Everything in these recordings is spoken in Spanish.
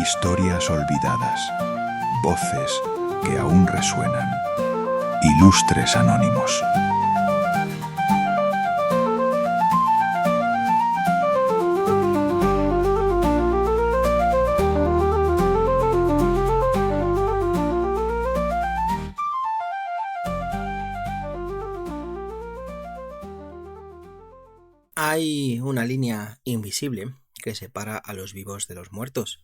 Historias olvidadas, voces que aún resuenan. Ilustres Anónimos. Hay una línea invisible que separa a los vivos de los muertos,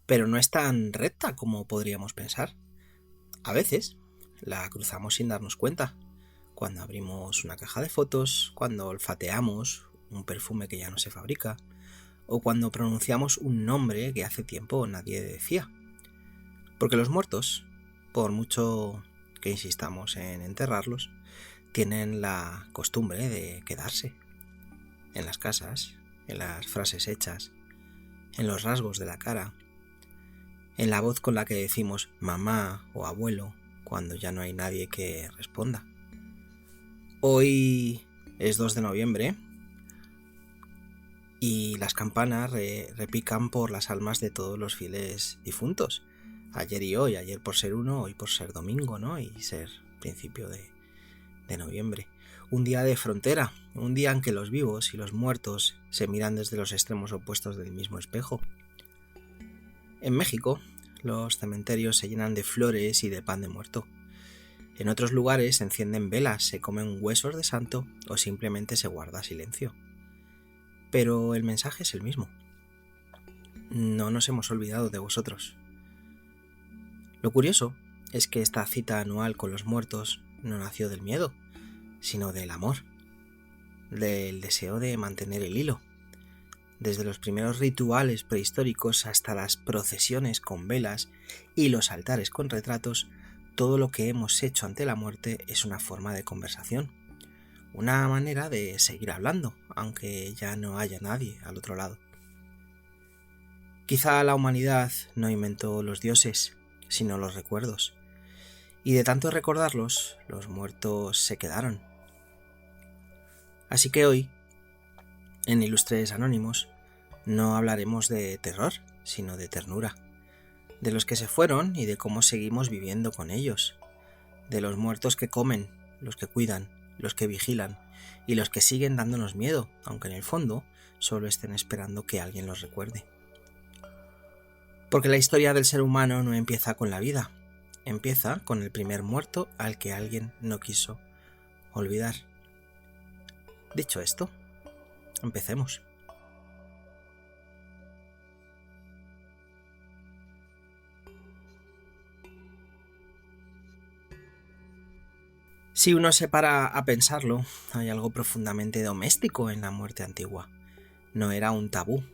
pero no es tan recta como podríamos pensar. A veces la cruzamos sin darnos cuenta, cuando abrimos una caja de fotos, cuando olfateamos un perfume que ya no se fabrica, o cuando pronunciamos un nombre que hace tiempo nadie decía. Porque los muertos, por mucho que insistamos en enterrarlos, tienen la costumbre de quedarse en las casas, en las frases hechas, en los rasgos de la cara, en la voz con la que decimos mamá o abuelo cuando ya no hay nadie que responda. Hoy es 2 de noviembre y las campanas repican por las almas de todos los fieles difuntos. Ayer y hoy, ayer por ser uno, hoy por ser domingo, ¿no? Y ser principio de noviembre. Un día de frontera, un día en que los vivos y los muertos se miran desde los extremos opuestos del mismo espejo. En México, los cementerios se llenan de flores y de pan de muerto. En otros lugares se encienden velas, se comen huesos de santo o simplemente se guarda silencio. Pero el mensaje es el mismo. No nos hemos olvidado de vosotros. Lo curioso es que esta cita anual con los muertos no nació del miedo, sino del amor, del deseo de mantener el hilo. Desde los primeros rituales prehistóricos hasta las procesiones con velas y los altares con retratos, todo lo que hemos hecho ante la muerte es una forma de conversación, una manera de seguir hablando, aunque ya no haya nadie al otro lado. Quizá la humanidad no inventó los dioses, sino los recuerdos, y de tanto recordarlos, los muertos se quedaron. Así que hoy, en Ilustres Anónimos, no hablaremos de terror, sino de ternura, de los que se fueron y de cómo seguimos viviendo con ellos, de los muertos que comen, los que cuidan, los que vigilan y los que siguen dándonos miedo, aunque en el fondo solo estén esperando que alguien los recuerde. Porque la historia del ser humano no empieza con la vida, empieza con el primer muerto al que alguien no quiso olvidar. Dicho esto, empecemos. Si uno se para a pensarlo, hay algo profundamente doméstico en la muerte antigua. No era un tabú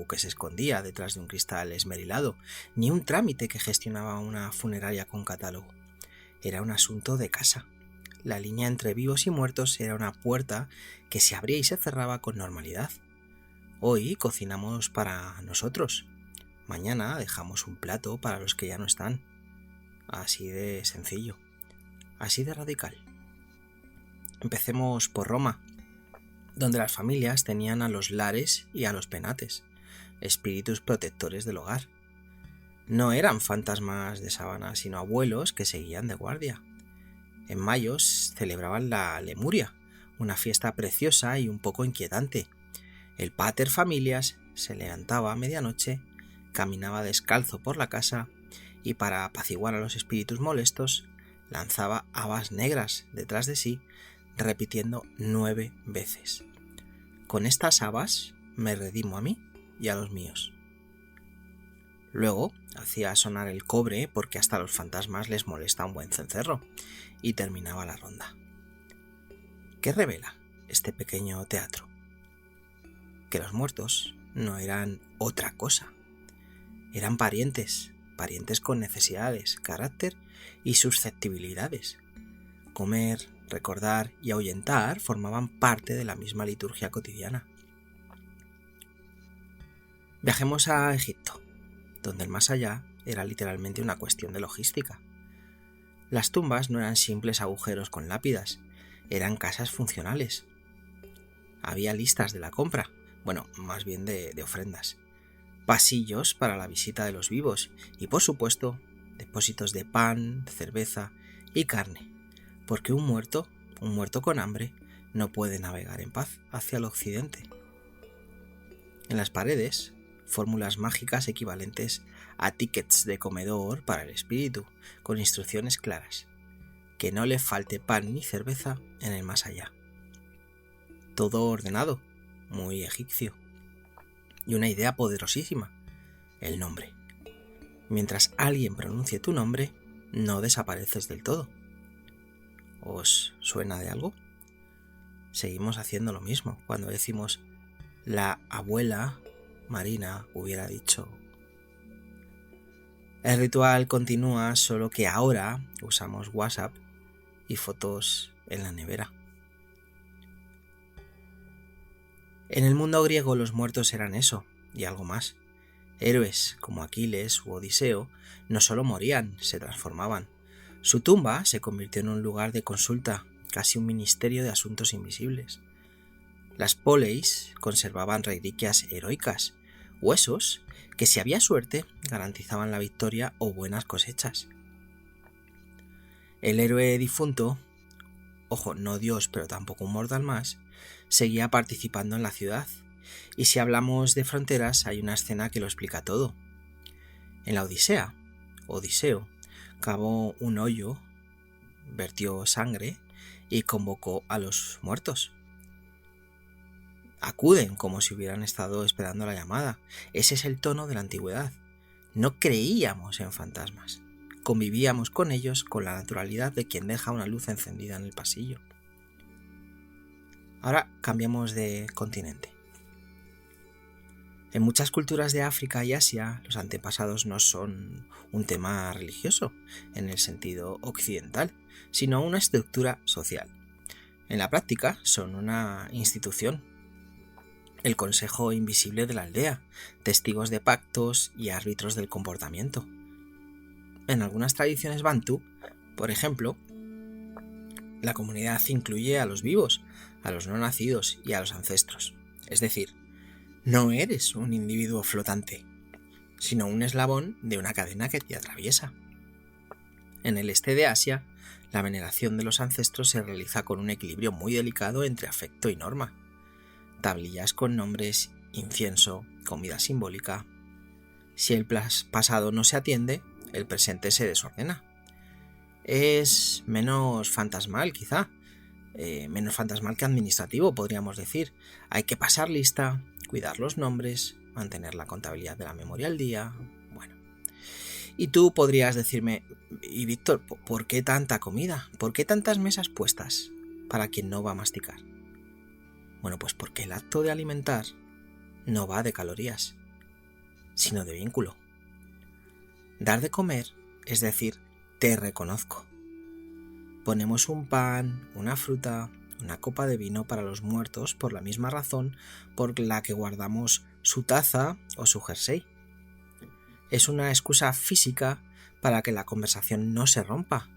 que se escondía detrás de un cristal esmerilado, ni un trámite que gestionaba una funeraria con catálogo. Era un asunto de casa. La línea entre vivos y muertos era una puerta que se abría y se cerraba con normalidad. Hoy cocinamos para nosotros. Mañana dejamos un plato para los que ya no están. Así de sencillo. Así de radical. Empecemos por Roma, donde las familias tenían a los lares y a los penates, espíritus protectores del hogar. No eran fantasmas de sábana, sino abuelos que seguían de guardia. En mayo celebraban la Lemuria, una fiesta preciosa y un poco inquietante. El pater familias se levantaba a medianoche, caminaba descalzo por la casa y para apaciguar a los espíritus molestos lanzaba habas negras detrás de sí, repitiendo 9 veces. Con estas habas me redimo a mí y a los míos. Luego hacía sonar el cobre porque hasta a los fantasmas les molesta un buen cencerro y terminaba la ronda. ¿Qué revela este pequeño teatro? Que los muertos no eran otra cosa. Eran parientes con necesidades, carácter y susceptibilidades. Comer, recordar y ahuyentar formaban parte de la misma liturgia cotidiana. Viajemos a Egipto, donde el más allá era literalmente una cuestión de logística. Las tumbas no eran simples agujeros con lápidas, eran casas funcionales. Había listas de la compra, más bien de ofrendas. pasillos para la visita de los vivos y, por supuesto, depósitos de pan, cerveza y carne, porque un muerto con hambre, no puede navegar en paz hacia el occidente. En las paredes, fórmulas mágicas equivalentes a tickets de comedor para el espíritu, con instrucciones claras: que no le falte pan ni cerveza en el más allá. Todo ordenado, muy egipcio. Y una idea poderosísima: el nombre. Mientras alguien pronuncie tu nombre, no desapareces del todo. ¿Os suena de algo? Seguimos haciendo lo mismo cuando decimos: la abuela Marina hubiera dicho. El ritual continúa, solo que ahora usamos WhatsApp y fotos en la nevera. En el mundo griego los muertos eran eso, y algo más. Héroes como Aquiles u Odiseo no solo morían, se transformaban. Su tumba se convirtió en un lugar de consulta, casi un ministerio de asuntos invisibles. Las poleis conservaban reliquias heroicas, huesos que, si había suerte, garantizaban la victoria o buenas cosechas. El héroe difunto, ojo, no Dios, pero tampoco un mortal más, seguía participando en la ciudad. Y si hablamos de fronteras, hay una escena que lo explica todo. En la Odisea, Odiseo cavó un hoyo, vertió sangre y convocó a los muertos. Acuden como si hubieran estado esperando la llamada. Ese es el tono de la antigüedad. No creíamos en fantasmas. Convivíamos con ellos con la naturalidad de quien deja una luz encendida en el pasillo. Ahora cambiamos de continente. En muchas culturas de África y Asia, los antepasados no son un tema religioso en el sentido occidental, sino una estructura social. En la práctica son una institución. El consejo invisible de la aldea, testigos de pactos y árbitros del comportamiento. En algunas tradiciones bantú, por ejemplo, la comunidad incluye a los vivos, a los no nacidos y a los ancestros. Es decir, no eres un individuo flotante, sino un eslabón de una cadena que te atraviesa. En el este de Asia, la veneración de los ancestros se realiza con un equilibrio muy delicado entre afecto y norma. Tablillas con nombres, incienso, comida simbólica. Si el pasado no se atiende, el presente se desordena. Es menos fantasmal, quizá. Menos fantasmal que administrativo, podríamos decir. Hay que pasar lista, cuidar los nombres, mantener la contabilidad de la memoria al día. Bueno. Y tú podrías decirme: y Víctor, ¿por qué tanta comida? ¿Por qué tantas mesas puestas para quien no va a masticar? Bueno, pues porque el acto de alimentar no va de calorías, sino de vínculo. Dar de comer es decir: te reconozco. Ponemos un pan, una fruta, una copa de vino para los muertos por la misma razón por la que guardamos su taza o su jersey. Es una excusa física para que la conversación no se rompa.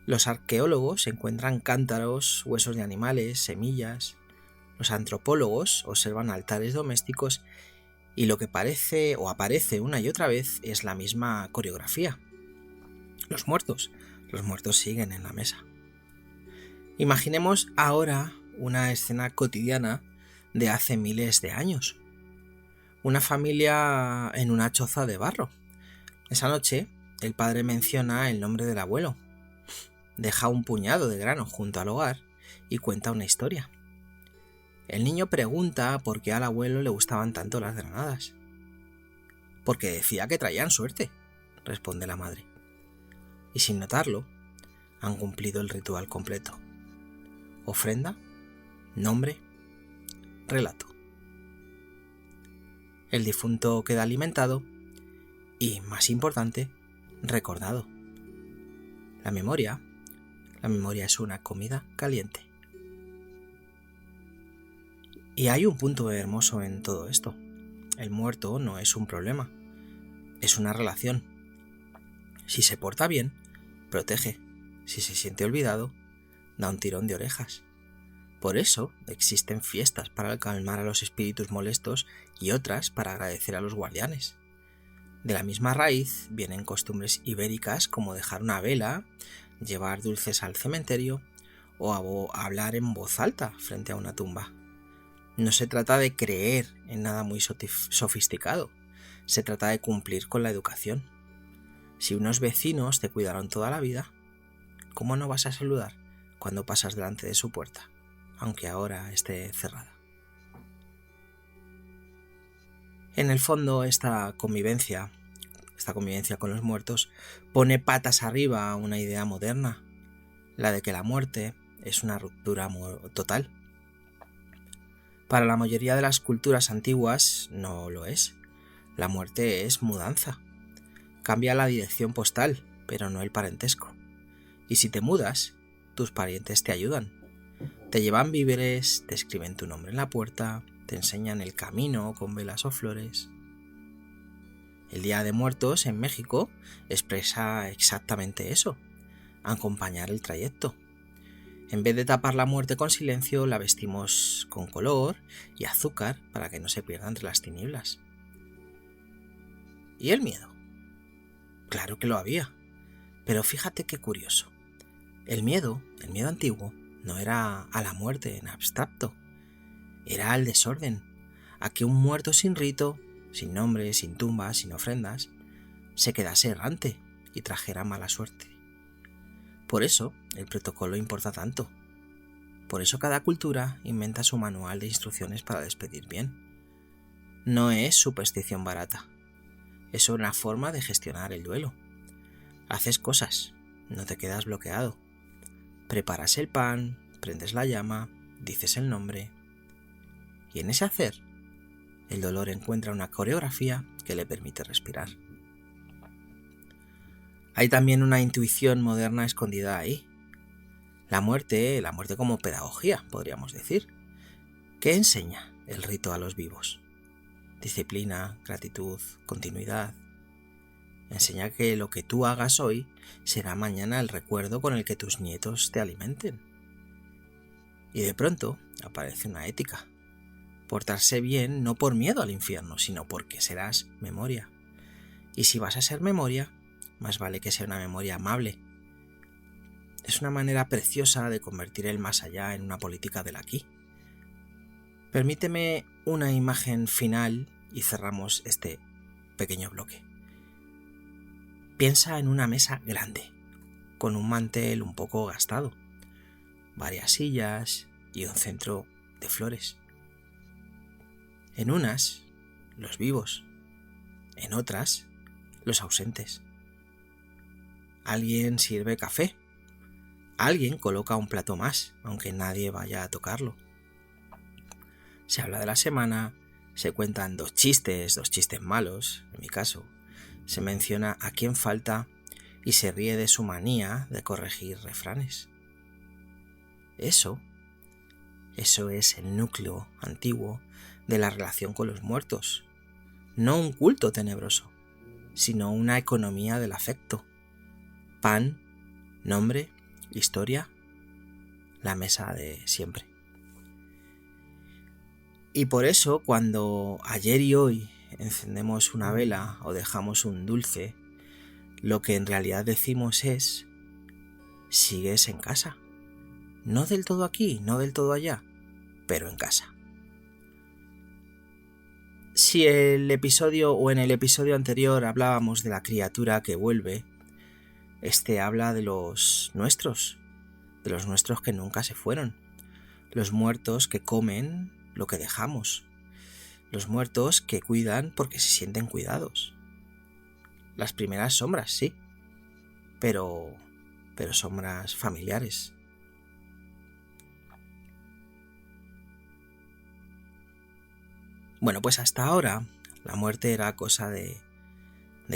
Los arqueólogos encuentran cántaros, huesos de animales, semillas. Los antropólogos observan altares domésticos y lo que parece o aparece una y otra vez es la misma coreografía. Los muertos siguen en la mesa. Imaginemos ahora una escena cotidiana de hace miles de años. Una familia en una choza de barro. Esa noche, el padre menciona el nombre del abuelo. Deja un puñado de grano junto al hogar y cuenta una historia. El niño pregunta por qué al abuelo le gustaban tanto las granadas. Porque decía que traían suerte, responde la madre. Y sin notarlo, han cumplido el ritual completo. Ofrenda, nombre, relato. El difunto queda alimentado y, más importante, recordado. La memoria es una comida caliente. Y hay un punto hermoso en todo esto. El muerto no es un problema, es una relación. Si se porta bien, protege. Si se siente olvidado, da un tirón de orejas. Por eso existen fiestas para calmar a los espíritus molestos y otras para agradecer a los guardianes. De la misma raíz vienen costumbres ibéricas como dejar una vela, llevar dulces al cementerio o hablar en voz alta frente a una tumba. No se trata de creer en nada muy sofisticado, se trata de cumplir con la educación. Si unos vecinos te cuidaron toda la vida, ¿cómo no vas a saludar cuando pasas delante de su puerta, aunque ahora esté cerrada? En el fondo, esta convivencia con los muertos pone patas arriba a una idea moderna, la de que la muerte es una ruptura total. Para la mayoría de las culturas antiguas no lo es. La muerte es mudanza. Cambia la dirección postal, pero no el parentesco. Y si te mudas, tus parientes te ayudan. Te llevan víveres, te escriben tu nombre en la puerta, te enseñan el camino con velas o flores. El Día de Muertos en México expresa exactamente eso, acompañar el trayecto. En vez de tapar la muerte con silencio, la vestimos con color y azúcar para que no se pierda entre las tinieblas. ¿Y el miedo? Claro que lo había, pero fíjate qué curioso. El miedo antiguo, no era a la muerte en abstracto, era al desorden, a que un muerto sin rito, sin nombre, sin tumba, sin ofrendas, se quedase errante y trajera mala suerte. Por eso el protocolo importa tanto. Por eso cada cultura inventa su manual de instrucciones para despedir bien. No es superstición barata. Es una forma de gestionar el duelo. Haces cosas, no te quedas bloqueado. Preparas el pan, prendes la llama, dices el nombre. Y en ese hacer, el dolor encuentra una coreografía que le permite respirar. Hay también una intuición moderna escondida ahí. La muerte como pedagogía, podríamos decir. ¿Qué enseña el rito a los vivos? Disciplina, gratitud, continuidad. Enseña que lo que tú hagas hoy será mañana el recuerdo con el que tus nietos te alimenten. Y de pronto aparece una ética. Portarse bien no por miedo al infierno, sino porque serás memoria. Y si vas a ser memoria, más vale que sea una memoria amable. Es una manera preciosa de convertir el más allá en una política del aquí. Permíteme una imagen final y cerramos este pequeño bloque. Piensa en una mesa grande, con un mantel un poco gastado, varias sillas y un centro de flores. En unas, los vivos, en otras, los ausentes. Alguien sirve café, alguien coloca un plato más, aunque nadie vaya a tocarlo. Se habla de la semana, se cuentan dos chistes malos, en mi caso. Se menciona a quién falta y se ríe de su manía de corregir refranes. Eso es el núcleo antiguo de la relación con los muertos. No un culto tenebroso, sino una economía del afecto. Pan, nombre, historia, la mesa de siempre. Y por eso, cuando ayer y hoy encendemos una vela o dejamos un dulce, lo que en realidad decimos es: sigues en casa. No del todo aquí, no del todo allá, pero en casa. Si en el episodio anterior hablábamos de la criatura que vuelve, este habla de los nuestros que nunca se fueron, los muertos que comen lo que dejamos, los muertos que cuidan porque se sienten cuidados. Las primeras sombras, sí, pero sombras familiares. Bueno, pues hasta ahora la muerte era cosa de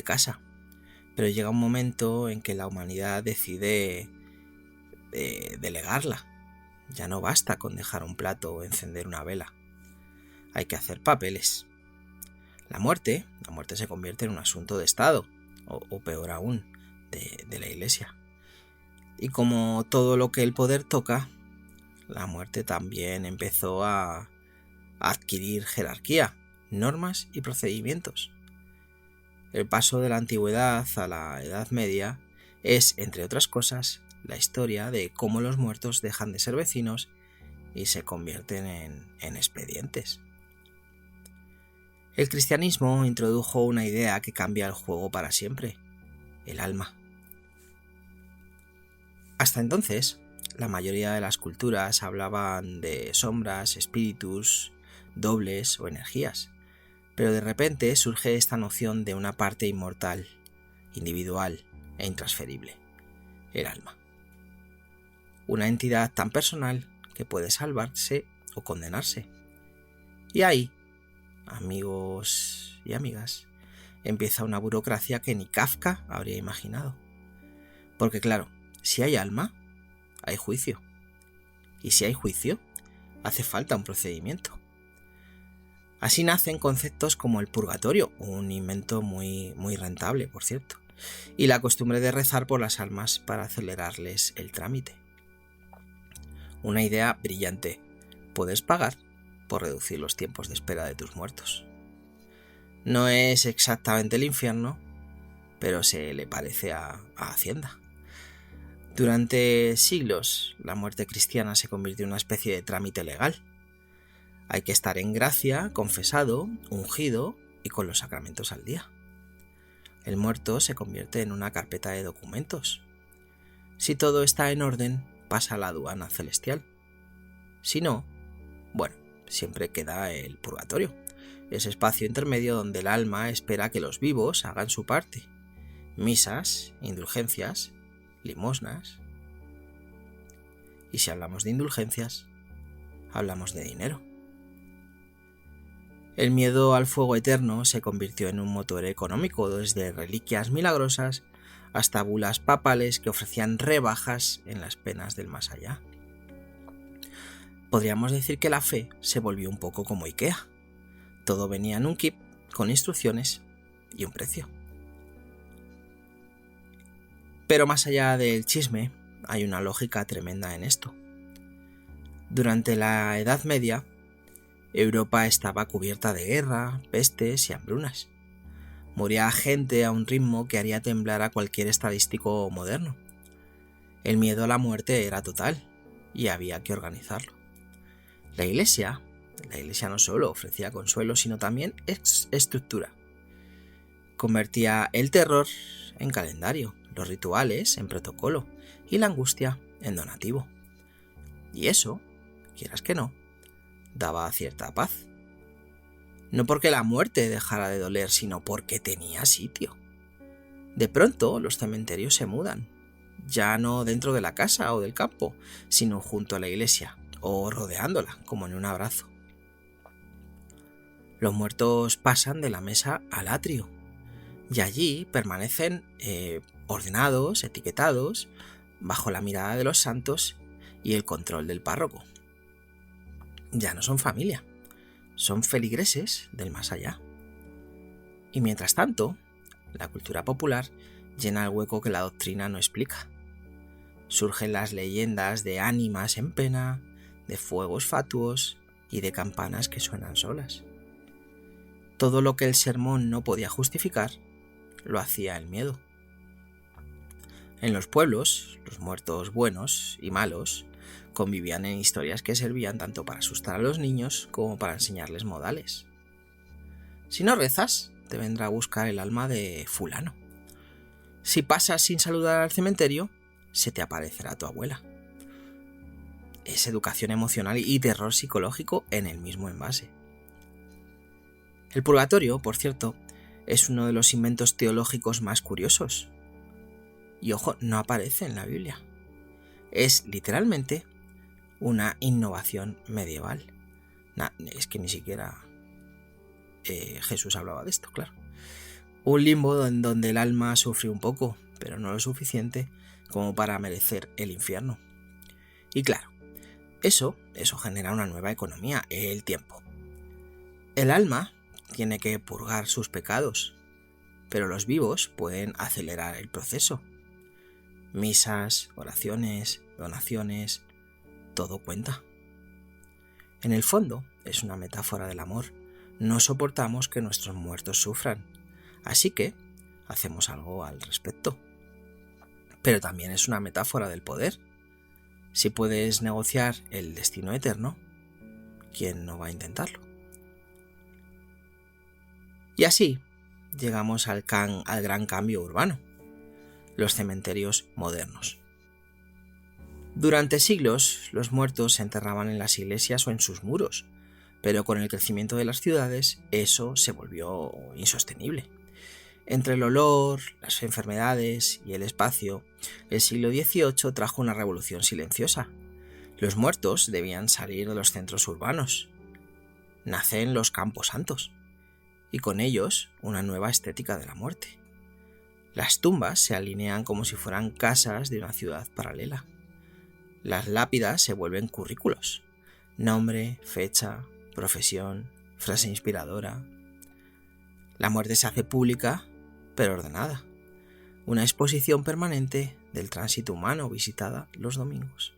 casa, pero llega un momento en que la humanidad decide delegarla. Ya no basta con dejar un plato o encender una vela. Hay que hacer papeles. La muerte se convierte en un asunto de Estado, o peor aún, de la Iglesia. Y como todo lo que el poder toca, la muerte también empezó a adquirir jerarquía, normas y procedimientos. El paso de la antigüedad a la Edad Media es, entre otras cosas, la historia de cómo los muertos dejan de ser vecinos y se convierten en expedientes. El cristianismo introdujo una idea que cambia el juego para siempre: el alma. Hasta entonces, la mayoría de las culturas hablaban de sombras, espíritus, dobles o energías, pero de repente surge esta noción de una parte inmortal, individual e intransferible: el alma. Una entidad tan personal que puede salvarse o condenarse. Y ahí, amigos y amigas, empieza una burocracia que ni Kafka habría imaginado. Porque claro, si hay alma, hay juicio. Y si hay juicio, hace falta un procedimiento. Así nacen conceptos como el purgatorio, un invento muy rentable, por cierto, y la costumbre de rezar por las almas para acelerarles el trámite. Una idea brillante: puedes pagar por reducir los tiempos de espera de tus muertos. No es exactamente el infierno, pero se le parece a Hacienda. Durante siglos, la muerte cristiana se convirtió en una especie de trámite legal. Hay que estar en gracia, confesado, ungido y con los sacramentos al día. El muerto se convierte en una carpeta de documentos. Si todo está en orden, pasa a la aduana celestial. Si no, bueno, siempre queda el purgatorio, ese espacio intermedio donde el alma espera que los vivos hagan su parte. Misas, indulgencias, limosnas. Y si hablamos de indulgencias, hablamos de dinero. El miedo al fuego eterno se convirtió en un motor económico, desde reliquias milagrosas hasta bulas papales que ofrecían rebajas en las penas del más allá. Podríamos decir que la fe se volvió un poco como IKEA. Todo venía en un kit con instrucciones y un precio. Pero más allá del chisme, hay una lógica tremenda en esto. Durante la Edad Media, Europa estaba cubierta de guerra, pestes y hambrunas. Moría gente a un ritmo que haría temblar a cualquier estadístico moderno. El miedo a la muerte era total y había que organizarlo. La Iglesia no solo ofrecía consuelo, sino también estructura. Convertía el terror en calendario, los rituales en protocolo y la angustia en donativo. Y eso, quieras que no, daba cierta paz. No porque la muerte dejara de doler, sino porque tenía sitio. De pronto los cementerios se mudan, ya no dentro de la casa o del campo, sino junto a la iglesia o rodeándola, como en un abrazo. Los muertos pasan de la mesa al atrio y allí permanecen ordenados, etiquetados, bajo la mirada de los santos y el control del párroco. Ya no son familia, son feligreses del más allá. Y mientras tanto, la cultura popular llena el hueco que la doctrina no explica. Surgen las leyendas de ánimas en pena, de fuegos fatuos y de campanas que suenan solas. Todo lo que el sermón no podía justificar, lo hacía el miedo. En los pueblos, los muertos buenos y malos convivían en historias que servían tanto para asustar a los niños como para enseñarles modales. Si no rezas, te vendrá a buscar el alma de fulano. Si pasas sin saludar al cementerio, se te aparecerá tu abuela. Es educación emocional y terror psicológico en el mismo envase. El purgatorio, por cierto, es uno de los inventos teológicos más curiosos. Y ojo, no aparece en la Biblia. Es literalmente una innovación medieval. Es que ni siquiera Jesús hablaba de esto, claro. Un limbo en donde el alma sufre un poco, pero no lo suficiente como para merecer el infierno. Y claro, eso genera una nueva economía, el tiempo. El alma tiene que purgar sus pecados, pero los vivos pueden acelerar el proceso. Misas, oraciones, donaciones, todo cuenta. En el fondo, es una metáfora del amor. No soportamos que nuestros muertos sufran, así que hacemos algo al respecto. Pero también es una metáfora del poder. Si puedes negociar el destino eterno, ¿quién no va a intentarlo? Y así llegamos al gran cambio urbano, los cementerios modernos. Durante siglos, los muertos se enterraban en las iglesias o en sus muros, pero con el crecimiento de las ciudades, eso se volvió insostenible. Entre el olor, las enfermedades y el espacio, el siglo XVIII trajo una revolución silenciosa. Los muertos debían salir de los centros urbanos. Nacen los campos santos, y con ellos una nueva estética de la muerte. Las tumbas se alinean como si fueran casas de una ciudad paralela. Las lápidas se vuelven currículos. Nombre, fecha, profesión, frase inspiradora. La muerte se hace pública, pero ordenada. Una exposición permanente del tránsito humano visitada los domingos.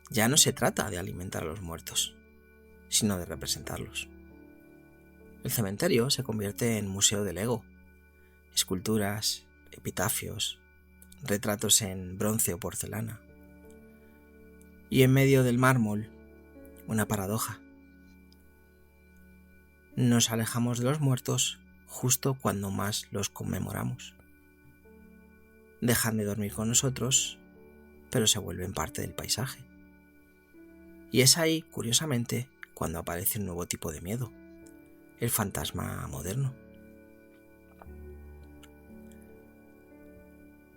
Ya no se trata de alimentar a los muertos, sino de representarlos. El cementerio se convierte en museo del ego. Esculturas, epitafios, retratos en bronce o porcelana. Y en medio del mármol, una paradoja. Nos alejamos de los muertos justo cuando más los conmemoramos. Dejan de dormir con nosotros, pero se vuelven parte del paisaje. Y es ahí, curiosamente, cuando aparece un nuevo tipo de miedo, el fantasma moderno.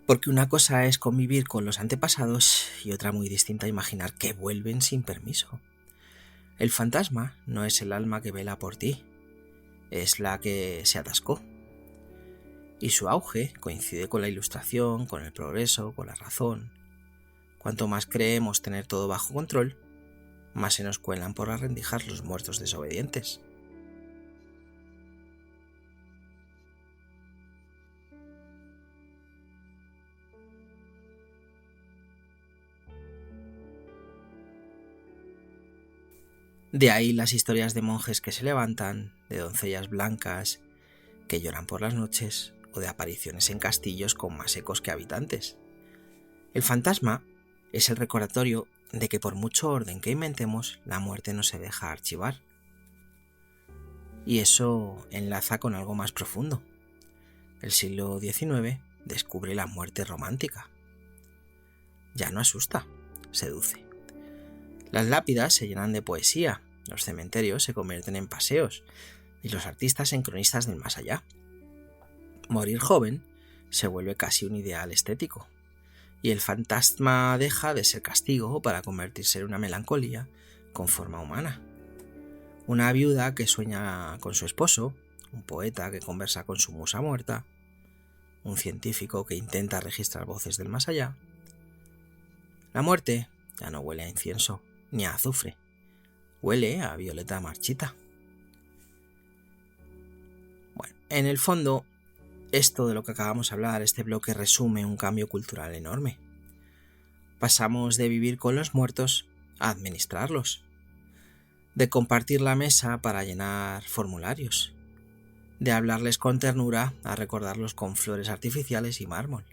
Porque una cosa es convivir con los antepasados y otra muy distinta imaginar que vuelven sin permiso. El fantasma no es el alma que vela por ti, es la que se atascó. Y su auge coincide con la Ilustración, con el progreso, con la razón. Cuanto más creemos tener todo bajo control, más se nos cuelan por las rendijas los muertos desobedientes. De ahí las historias de monjes que se levantan, de doncellas blancas que lloran por las noches o de apariciones en castillos con más ecos que habitantes. El fantasma es el recordatorio de que por mucho orden que inventemos, la muerte no se deja archivar. Y eso enlaza con algo más profundo. El siglo XIX descubre la muerte romántica. Ya no asusta, seduce. Las lápidas se llenan de poesía, los cementerios se convierten en paseos y los artistas en cronistas del más allá. Morir joven se vuelve casi un ideal estético y el fantasma deja de ser castigo para convertirse en una melancolía con forma humana. Una viuda que sueña con su esposo, un poeta que conversa con su musa muerta, un científico que intenta registrar voces del más allá. La muerte ya no huele a incienso ni a azufre, huele a violeta marchita. Bueno, en el fondo, esto de lo que acabamos de hablar, este bloque resume un cambio cultural enorme. Pasamos de vivir con los muertos a administrarlos, de compartir la mesa para llenar formularios, de hablarles con ternura a recordarlos con flores artificiales y mármol.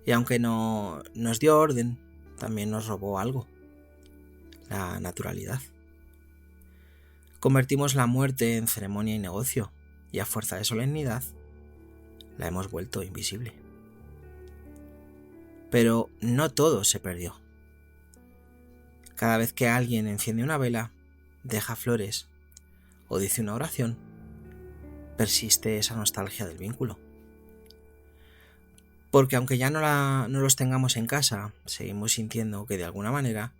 Y aunque no nos dio orden, también nos robó algo: la naturalidad. Convertimos la muerte en ceremonia y negocio, y a fuerza de solemnidad la hemos vuelto invisible. Pero no todo se perdió. Cada vez que alguien enciende una vela, deja flores o dice una oración, persiste esa nostalgia del vínculo. Porque aunque ya no los tengamos en casa, seguimos sintiendo que de alguna manera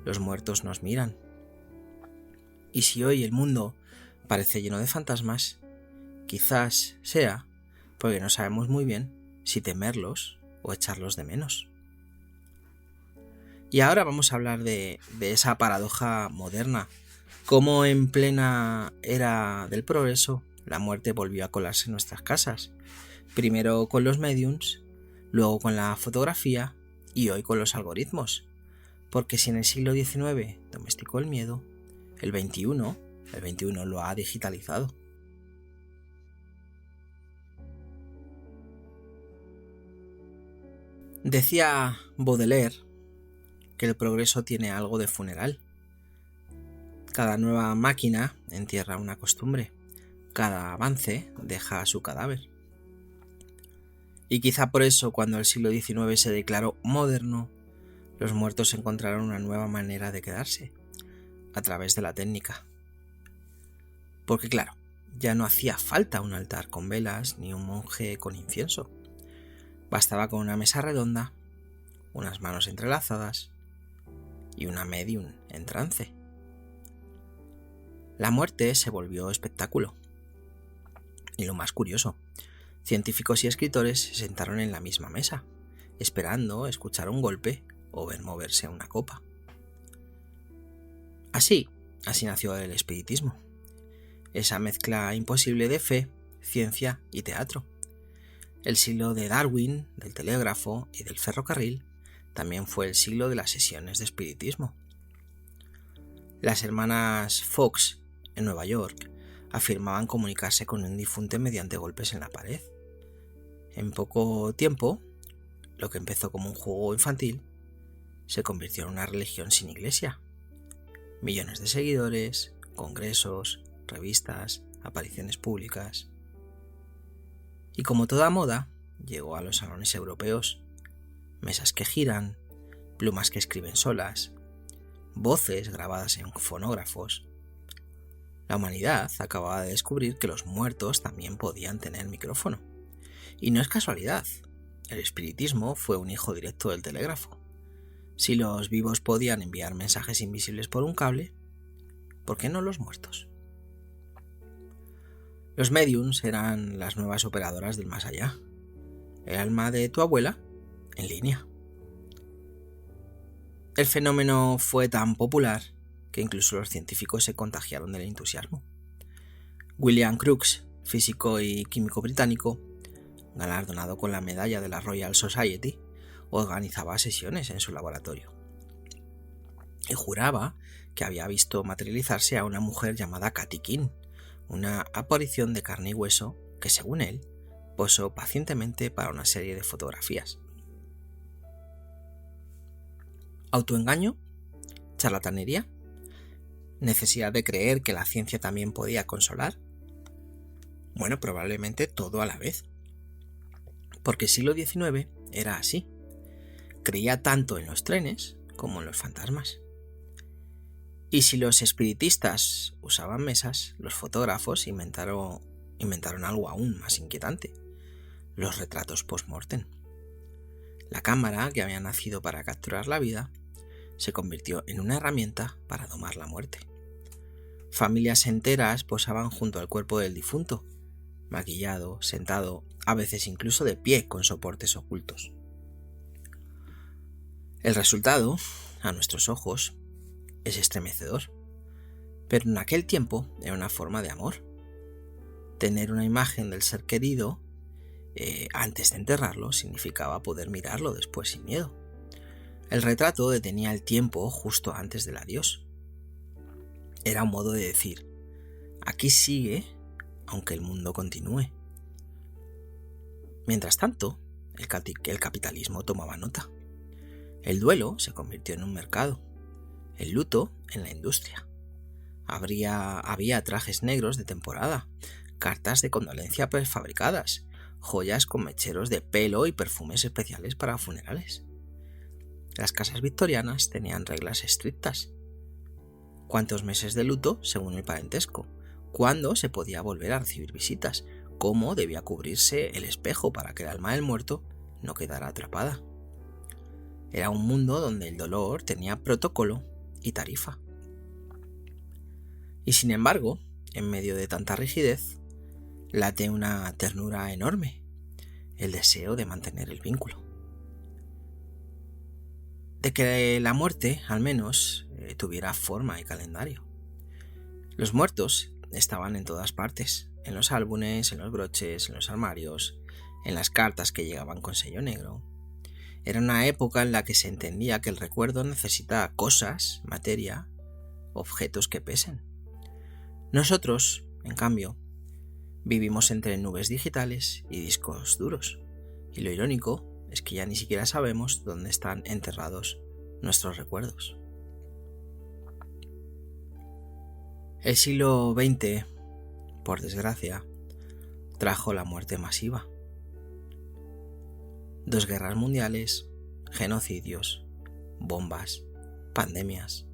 los muertos nos miran. Y si hoy el mundo parece lleno de fantasmas, quizás sea porque no sabemos muy bien si temerlos o echarlos de menos. Y ahora vamos a hablar de esa paradoja moderna, cómo en plena era del progreso la muerte volvió a colarse en nuestras casas, primero con los mediums, luego con la fotografía y hoy con los algoritmos, porque si en el siglo XIX domesticó el miedo, el XXI lo ha digitalizado. Decía Baudelaire que el progreso tiene algo de funeral. Cada nueva máquina entierra una costumbre, cada avance deja su cadáver. Y quizá por eso, cuando el siglo XIX se declaró moderno, los muertos encontraron una nueva manera de quedarse, a través de la técnica. Porque claro, ya no hacía falta un altar con velas ni un monje con incienso. Bastaba con una mesa redonda, unas manos entrelazadas y una medium en trance. La muerte se volvió espectáculo. Y lo más curioso, científicos y escritores se sentaron en la misma mesa, esperando escuchar un golpe o ver moverse una copa. Así nació el espiritismo, esa mezcla imposible de fe, ciencia y teatro. El siglo de Darwin, del telégrafo y del ferrocarril también fue el siglo de las sesiones de espiritismo. Las hermanas Fox, en Nueva York, afirmaban comunicarse con un difunto mediante golpes en la pared. En poco tiempo, lo que empezó como un juego infantil se convirtió en una religión sin iglesia. Millones de seguidores, congresos, revistas, apariciones públicas. Y como toda moda, llegó a los salones europeos. Mesas que giran, plumas que escriben solas, voces grabadas en fonógrafos. La humanidad acababa de descubrir que los muertos también podían tener micrófono. Y no es casualidad. El espiritismo fue un hijo directo del telégrafo. Si los vivos podían enviar mensajes invisibles por un cable, ¿por qué no los muertos? Los mediums eran las nuevas operadoras del más allá. El alma de tu abuela en línea. El fenómeno fue tan popular que incluso los científicos se contagiaron del entusiasmo. William Crookes, físico y químico británico, galardonado con la medalla de la Royal Society, organizaba sesiones en su laboratorio. Y juraba que había visto materializarse a una mujer llamada Katy King, una aparición de carne y hueso que, según él, posó pacientemente para una serie de fotografías. ¿Autoengaño? ¿Charlatanería? ¿Necesidad de creer que la ciencia también podía consolar? Bueno, probablemente todo a la vez. Porque el siglo XIX era así. Creía tanto en los trenes como en los fantasmas. Y si los espiritistas usaban mesas, los fotógrafos inventaron algo aún más inquietante: los retratos post-mortem. La cámara, que había nacido para capturar la vida, se convirtió en una herramienta para domar la muerte. Familias enteras posaban junto al cuerpo del difunto, maquillado, sentado, a veces incluso de pie con soportes ocultos. El resultado, a nuestros ojos, es estremecedor, pero en aquel tiempo era una forma de amor. Tener una imagen del ser querido antes de enterrarlo significaba poder mirarlo después sin miedo. El retrato detenía el tiempo justo antes del adiós. Era un modo de decir: aquí sigue, aunque el mundo continúe. Mientras tanto, el capitalismo tomaba nota. El duelo se convirtió en un mercado, el luto en la industria. Había trajes negros de temporada, cartas de condolencia prefabricadas, joyas con mecheros de pelo y perfumes especiales para funerales. Las casas victorianas tenían reglas estrictas. ¿Cuántos meses de luto según el parentesco? ¿Cuándo se podía volver a recibir visitas? ¿Cómo debía cubrirse el espejo para que el alma del muerto no quedara atrapada? Era un mundo donde el dolor tenía protocolo y tarifa. Y sin embargo, en medio de tanta rigidez, late una ternura enorme, el deseo de mantener el vínculo. De que la muerte, al menos, tuviera forma y calendario. Los muertos estaban en todas partes, en los álbumes, en los broches, en los armarios, en las cartas que llegaban con sello negro. Era una época en la que se entendía que el recuerdo necesita cosas, materia, objetos que pesen. Nosotros, en cambio, vivimos entre nubes digitales y discos duros. Y lo irónico es que ya ni siquiera sabemos dónde están enterrados nuestros recuerdos. El siglo XX, por desgracia, trajo la muerte masiva. 2 guerras mundiales, genocidios, bombas, pandemias.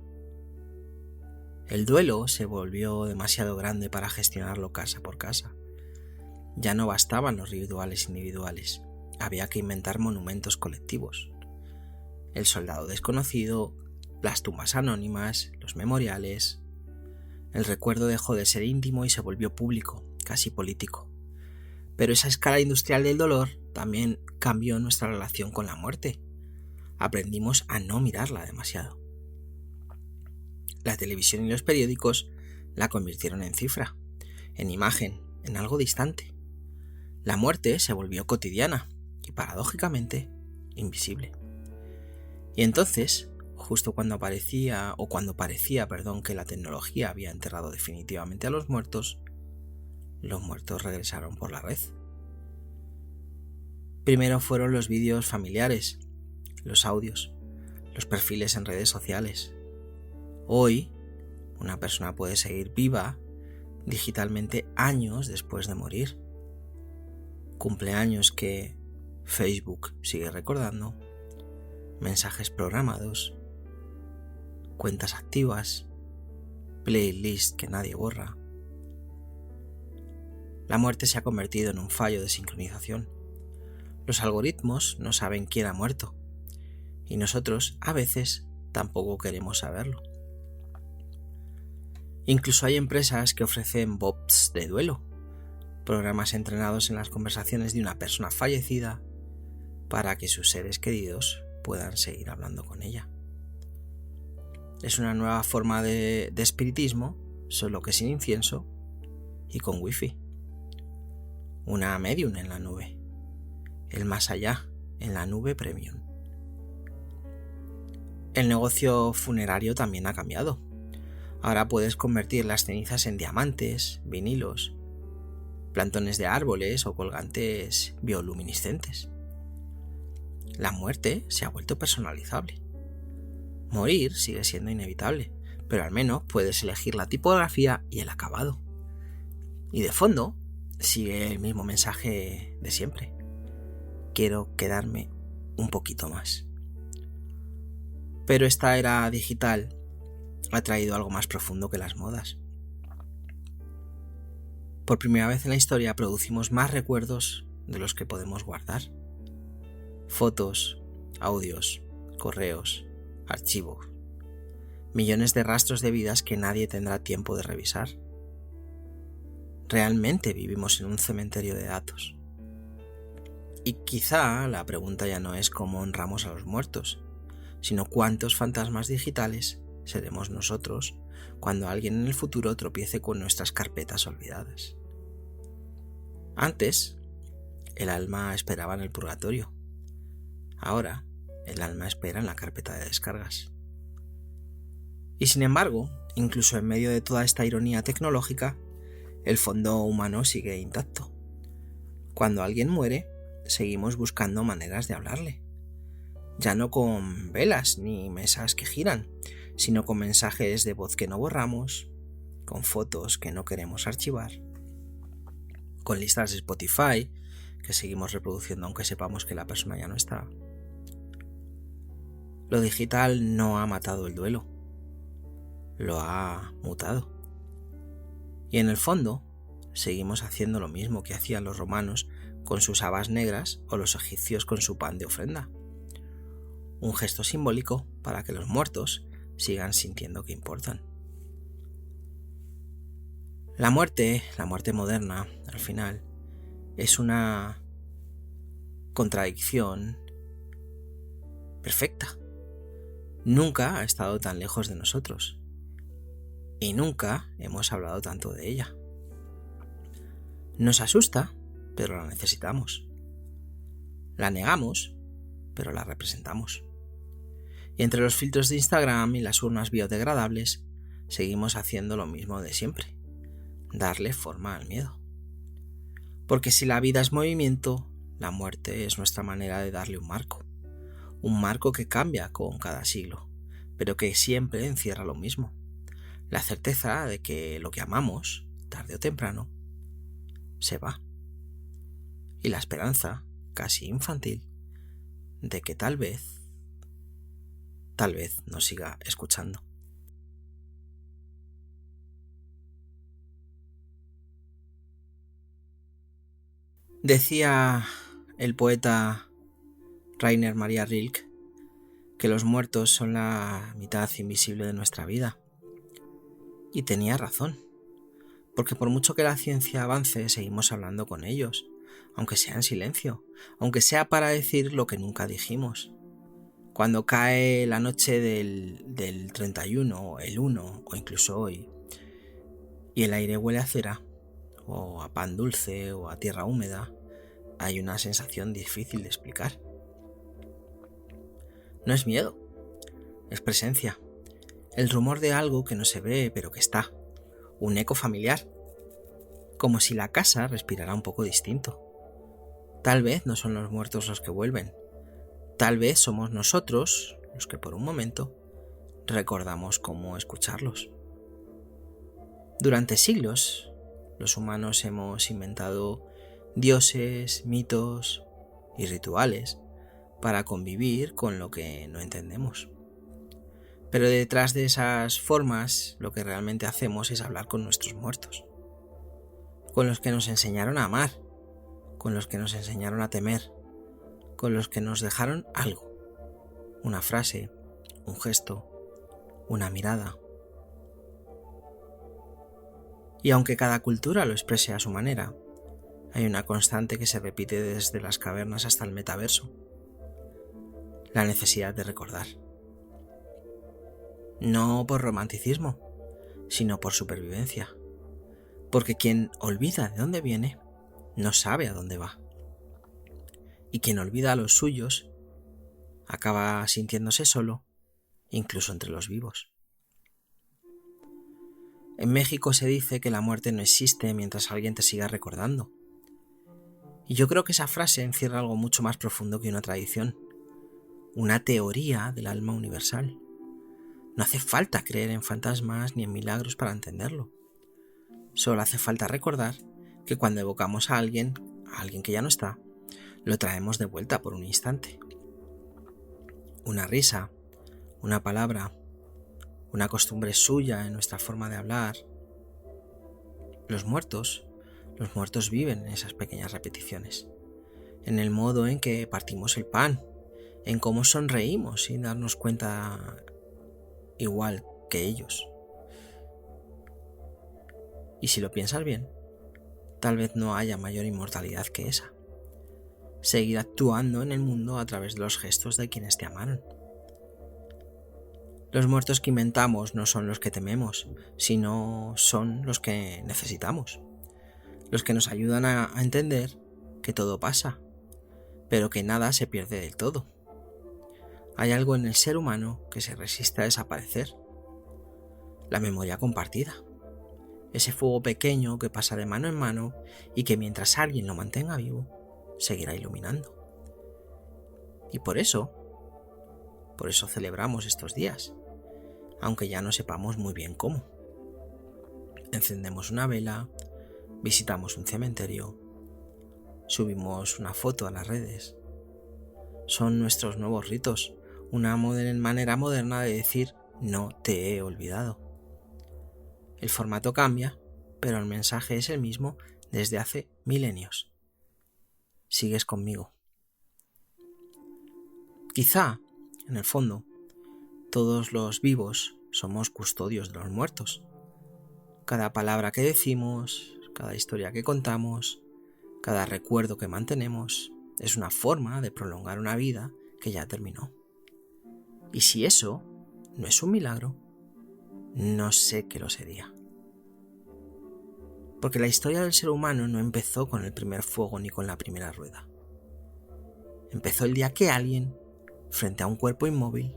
El duelo se volvió demasiado grande para gestionarlo casa por casa. Ya no bastaban los rituales individuales, había que inventar monumentos colectivos. El soldado desconocido, las tumbas anónimas, los memoriales. El recuerdo dejó de ser íntimo y se volvió público, casi político. Pero esa escala industrial del dolor también cambió nuestra relación con la muerte. Aprendimos a no mirarla demasiado. La televisión y los periódicos la convirtieron en cifra, en imagen, en algo distante. La muerte se volvió cotidiana y, paradójicamente, invisible. Y entonces, justo cuando parecía que la tecnología había enterrado definitivamente a los muertos regresaron por la red. Primero fueron los vídeos familiares, los audios, los perfiles en redes sociales. Hoy, una persona puede seguir viva digitalmente años después de morir. Cumpleaños que Facebook sigue recordando, mensajes programados, cuentas activas, playlists que nadie borra. La muerte se ha convertido en un fallo de sincronización. Los algoritmos no saben quién ha muerto y nosotros a veces tampoco queremos saberlo. Incluso hay empresas que ofrecen bots de duelo, programas entrenados en las conversaciones de una persona fallecida para que sus seres queridos puedan seguir hablando con ella. Es una nueva forma de espiritismo, solo que sin incienso y con wifi. Una medium en la nube, el más allá en la nube premium. El negocio funerario también ha cambiado. Ahora puedes convertir las cenizas en diamantes, vinilos, plantones de árboles o colgantes bioluminiscentes. La muerte se ha vuelto personalizable. Morir sigue siendo inevitable, pero al menos puedes elegir la tipografía y el acabado. Y de fondo sigue el mismo mensaje de siempre. Quiero quedarme un poquito más. Pero esta era digital ha traído algo más profundo que las modas. Por primera vez en la historia producimos más recuerdos de los que podemos guardar. Fotos, audios, correos, archivos. Millones de rastros de vidas que nadie tendrá tiempo de revisar. Realmente vivimos en un cementerio de datos. Y quizá la pregunta ya no es cómo honramos a los muertos, sino cuántos fantasmas digitales seremos nosotros cuando alguien en el futuro tropiece con nuestras carpetas olvidadas. Antes, el alma esperaba en el purgatorio. Ahora, el alma espera en la carpeta de descargas. Y sin embargo, incluso en medio de toda esta ironía tecnológica, el fondo humano sigue intacto. Cuando alguien muere, seguimos buscando maneras de hablarle. Ya no con velas ni mesas que giran, sino con mensajes de voz que no borramos, con fotos que no queremos archivar, con listas de Spotify que seguimos reproduciendo aunque sepamos que la persona ya no está. Lo digital no ha matado el duelo, lo ha mutado. Y en el fondo, seguimos haciendo lo mismo que hacían los romanos con sus habas negras o los egipcios con su pan de ofrenda. Un gesto simbólico para que los muertos sigan sintiendo que importan. La muerte moderna, al final, es una contradicción perfecta. Nunca ha estado tan lejos de nosotros y nunca hemos hablado tanto de ella. Nos asusta, pero la necesitamos. La negamos, pero la representamos. Y entre los filtros de Instagram y las urnas biodegradables, seguimos haciendo lo mismo de siempre, darle forma al miedo. Porque si la vida es movimiento, la muerte es nuestra manera de darle un marco que cambia con cada siglo, pero que siempre encierra lo mismo, la certeza de que lo que amamos, tarde o temprano, se va. Y la esperanza, casi infantil, de que tal vez nos siga escuchando. Decía el poeta Rainer Maria Rilke que los muertos son la mitad invisible de nuestra vida. Y tenía razón, porque por mucho que la ciencia avance, seguimos hablando con ellos, aunque sea en silencio, aunque sea para decir lo que nunca dijimos. Cuando cae la noche del 31, el 1 o incluso hoy, y el aire huele a cera, o a pan dulce o a tierra húmeda, hay una sensación difícil de explicar. No es miedo, es presencia, el rumor de algo que no se ve pero que está, un eco familiar, como si la casa respirara un poco distinto. Tal vez no son los muertos los que vuelven, tal vez somos nosotros los que por un momento recordamos cómo escucharlos. Durante siglos, los humanos hemos inventado dioses, mitos y rituales para convivir con lo que no entendemos. Pero detrás de esas formas, lo que realmente hacemos es hablar con nuestros muertos, con los que nos enseñaron a amar, con los que nos enseñaron a temer, con los que nos dejaron algo, una frase, un gesto, una mirada. Y aunque cada cultura lo exprese a su manera, hay una constante que se repite desde las cavernas hasta el metaverso: la necesidad de recordar. No por romanticismo, sino por supervivencia. Porque quien olvida de dónde viene, no sabe a dónde va. Y quien olvida a los suyos, acaba sintiéndose solo, incluso entre los vivos. En México se dice que la muerte no existe mientras alguien te siga recordando. Y yo creo que esa frase encierra algo mucho más profundo que una tradición, una teoría del alma universal. No hace falta creer en fantasmas ni en milagros para entenderlo. Solo hace falta recordar que cuando evocamos a alguien que ya no está, lo traemos de vuelta por un instante. Una risa, una palabra, una costumbre suya en nuestra forma de hablar. Los muertos viven en esas pequeñas repeticiones, en el modo en que partimos el pan, en cómo sonreímos sin darnos cuenta igual que ellos. Y si lo piensas bien, tal vez no haya mayor inmortalidad que esa. Seguir actuando en el mundo a través de los gestos de quienes te amaron. Los muertos que inventamos no son los que tememos, sino son los que necesitamos. Los que nos ayudan a entender que todo pasa, pero que nada se pierde del todo. Hay algo en el ser humano que se resiste a desaparecer. La memoria compartida. Ese fuego pequeño que pasa de mano en mano y que mientras alguien lo mantenga vivo, seguirá iluminando. Y por eso celebramos estos días, aunque ya no sepamos muy bien cómo. Encendemos una vela, visitamos un cementerio, subimos una foto a las redes. Son nuestros nuevos ritos, una manera moderna de decir no te he olvidado. El formato cambia, pero el mensaje es el mismo desde hace milenios. Sigues conmigo. Quizá, en el fondo, todos los vivos somos custodios de los muertos. Cada palabra que decimos, cada historia que contamos, cada recuerdo que mantenemos, es una forma de prolongar una vida que ya terminó. Y si eso no es un milagro, no sé qué lo sería. Porque la historia del ser humano no empezó con el primer fuego ni con la primera rueda. Empezó el día que alguien frente a un cuerpo inmóvil,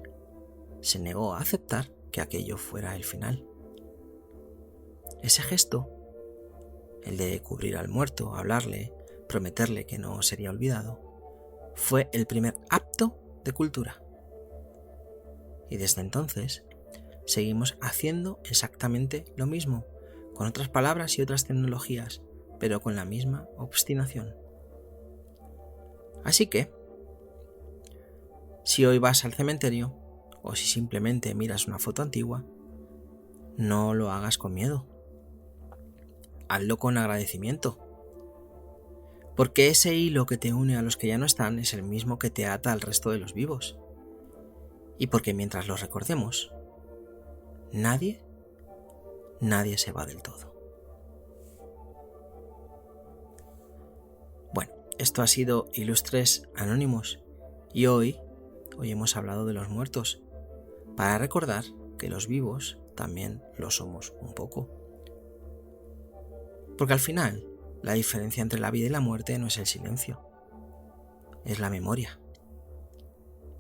se negó a aceptar que aquello fuera el final. Ese gesto, el de cubrir al muerto, hablarle, prometerle que no sería olvidado, fue el primer acto de cultura. Y desde entonces seguimos haciendo exactamente lo mismo, con otras palabras y otras tecnologías, pero con la misma obstinación. Así que, si hoy vas al cementerio, o si simplemente miras una foto antigua, no lo hagas con miedo. Hazlo con agradecimiento. Porque ese hilo que te une a los que ya no están es el mismo que te ata al resto de los vivos. Y porque mientras los recordemos, nadie se va del todo. Bueno, esto ha sido Ilustres Anónimos y hoy hemos hablado de los muertos, para recordar que los vivos también lo somos un poco. Porque al final, la diferencia entre la vida y la muerte no es el silencio, es la memoria.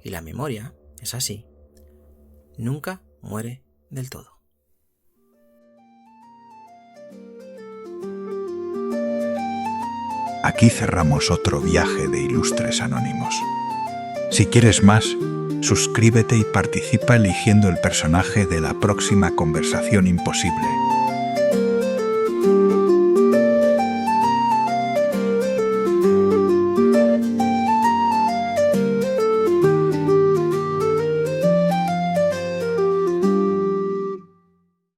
Y la memoria, es así, nunca muere del todo. Aquí cerramos otro viaje de Ilustres Anónimos. Si quieres más, suscríbete y participa eligiendo el personaje de la próxima conversación imposible.